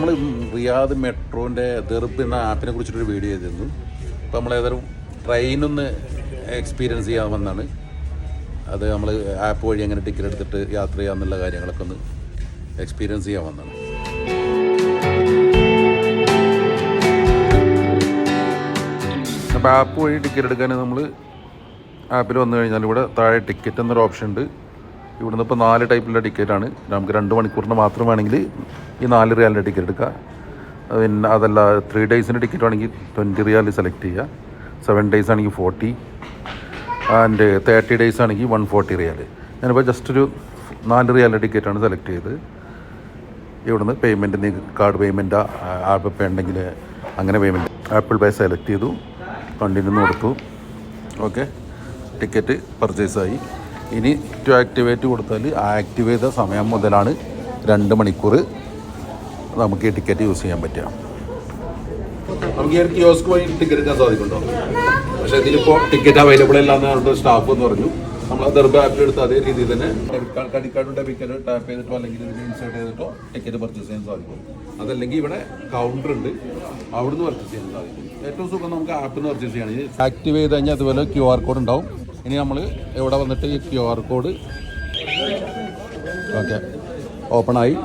നമ്മൾ റിയാദ് മെട്രോൻ്റെ ദർബ് എന്ന ആപ്പിനെ കുറിച്ചിട്ടൊരു വീഡിയോ ചെയ്തിരുന്നു. അപ്പോൾ നമ്മൾ ഏതൊരു ട്രെയിനൊന്ന് എക്സ്പീരിയൻസ് ചെയ്യാൻ വന്നാണ്. അത് നമ്മൾ ആപ്പ് വഴി എങ്ങനെ ടിക്കറ്റ് എടുത്തിട്ട് യാത്ര ചെയ്യാമെന്നുള്ള കാര്യങ്ങളൊക്കെ ഒന്ന് എക്സ്പീരിയൻസ് ചെയ്യാൻ വന്നതാണ്. അപ്പോൾ ആപ്പ് വഴി ടിക്കറ്റ് എടുക്കാൻ നമ്മൾ ആപ്പിൽ വന്നു കഴിഞ്ഞാൽ ഇവിടെ താഴെ ടിക്കറ്റ് എന്നൊരു ഓപ്ഷൻ ഉണ്ട്. ഇവിടുന്ന് ഇപ്പോൾ 4 ടൈപ്പിലുള്ള ടിക്കറ്റാണ്. നമുക്ക് 2 മണിക്കൂറിന് മാത്രം വേണമെങ്കിൽ ഈ 4 റിയാലിൻ്റെ ടിക്കറ്റ് എടുക്കുക. പിന്നെ അതല്ല 3 ഡേയ്സിൻ്റെ ടിക്കറ്റ് വേണമെങ്കിൽ 20 റിയാൽ സെലക്ട് ചെയ്യുക. 7 ഡേയ്സ് ആണെങ്കിൽ 40 ആൻഡ് 30 ഡേയ്സ് ആണെങ്കിൽ 140 റിയാൽ. ഞാനിപ്പോൾ ജസ്റ്റ് ഒരു 4 റിയാലിൻ്റെ ടിക്കറ്റാണ് സെലക്ട് ചെയ്ത് ഇവിടുന്ന് പേയ്മെൻറ്റ് കാർഡ് പേയ്മെൻറ്റാ ആപ്പ് പേ ഉണ്ടെങ്കിൽ അങ്ങനെ പേയ്മെൻറ്റ് ആപ്പിൾ പേ സെലക്ട് ചെയ്തു, കണ്ടിന്യൂ കൊടുത്തു. ഓക്കെ, ടിക്കറ്റ് പർച്ചേസായി. ഇനി ടു ആക്ടിവേറ്റ് കൊടുത്താൽ ആക്ടിവേറ്റ് ചെയ്ത സമയം മുതലാണ് 2 മണിക്കൂർ നമുക്ക് ഈ ടിക്കറ്റ് യൂസ് ചെയ്യാൻ പറ്റുക. നമുക്ക് ഈ കിയോസ്ക് വഴി ടിക്കറ്റ് എടുക്കാൻ സാധിക്കുന്നുണ്ടോ? പക്ഷേ ഇതിലിപ്പോൾ ടിക്കറ്റ് അവൈലബിൾ അല്ലാന്ന് പറഞ്ഞിട്ട് സ്റ്റാഫ് എന്ന് പറഞ്ഞു. നമ്മൾ ദർബ് ആപ്പിൽ എടുത്ത് അതേ രീതിയിൽ തന്നെ credit card debit card tap ചെയ്തിട്ടോ അല്ലെങ്കിൽ ഇതിൽ ഇൻസേർട്ട് ചെയ്തിട്ടോ ടിക്കറ്റ് പർച്ചേസ് ചെയ്യാൻ സാധിക്കും. അതല്ലെങ്കിൽ ഇവിടെ കൗണ്ടർ ഉണ്ട്, അവിടുന്ന് പർച്ചേസ് ചെയ്യാൻ സാധിക്കും. ഏറ്റവും സുഖം നമുക്ക് ആപ്പിൽ നിന്ന് പർച്ചേസ് ചെയ്യണമെങ്കിൽ ആക്റ്റീവ് ചെയ്ത് കഴിഞ്ഞാൽ അതുപോലെ QR കോഡ് ഉണ്ടാവും. ഇനി നമ്മൾ ഇവിടെ വന്നിട്ട് ഈ QR കോഡ് ഓക്കെ ഓപ്പണായി.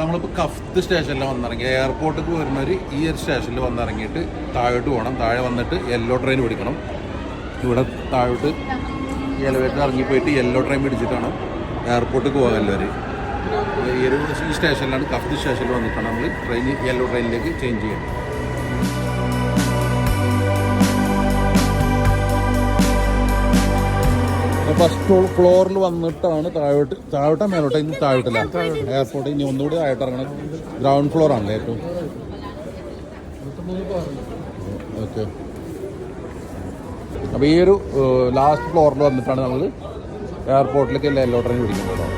നമ്മളിപ്പോൾ കഫ്ത്ത് സ്റ്റേഷനിൽ വന്നിറങ്ങി എയർപോർട്ടിലേക്ക് വരുന്നവർ ഈ ഒരു സ്റ്റേഷനിൽ വന്നിറങ്ങിയിട്ട് താഴോട്ട് പോകണം. താഴെ വന്നിട്ട് യെല്ലോ ട്രെയിൻ പിടിക്കണം. ഇവിടെ താഴോട്ട് ഈ എലവേറ്റർ ഇറങ്ങിപ്പോയിട്ട് യെല്ലോ ട്രെയിൻ പിടിച്ചിട്ടാണ് എയർപോർട്ടിലേക്ക് പോകാൻ എല്ലാവരും. ഈ ഒരു സ്റ്റേഷനിലാണ് കഫ്ത്ത് സ്റ്റേഷനിൽ വന്നിട്ടാണ് നമ്മൾ ട്രെയിൻ യെല്ലോ ട്രെയിനിലേക്ക് ചേഞ്ച് ചെയ്യുന്നത്. ഫസ്റ്റ് ഫ്ലോറിൽ വന്നിട്ടാണ് താഴോട്ടാ മേലോട്ടാ? ഇനി താഴോട്ടല്ല എയർപോർട്ട്. ഇനി ഒന്നുകൂടി താഴോട്ട് ഇറങ്ങണം. ഗ്രൗണ്ട് ഫ്ലോർ ആണല്ലേ ഏറ്റവും. ഓക്കെ, അപ്പോൾ ഈ ഒരു ലാസ്റ്റ് ഫ്ലോറിൽ വന്നിട്ടാണ് നമ്മൾ എയർപോർട്ടിലേക്ക് യെല്ലോ ട്രെയിൻ പിടിക്കുന്നത്.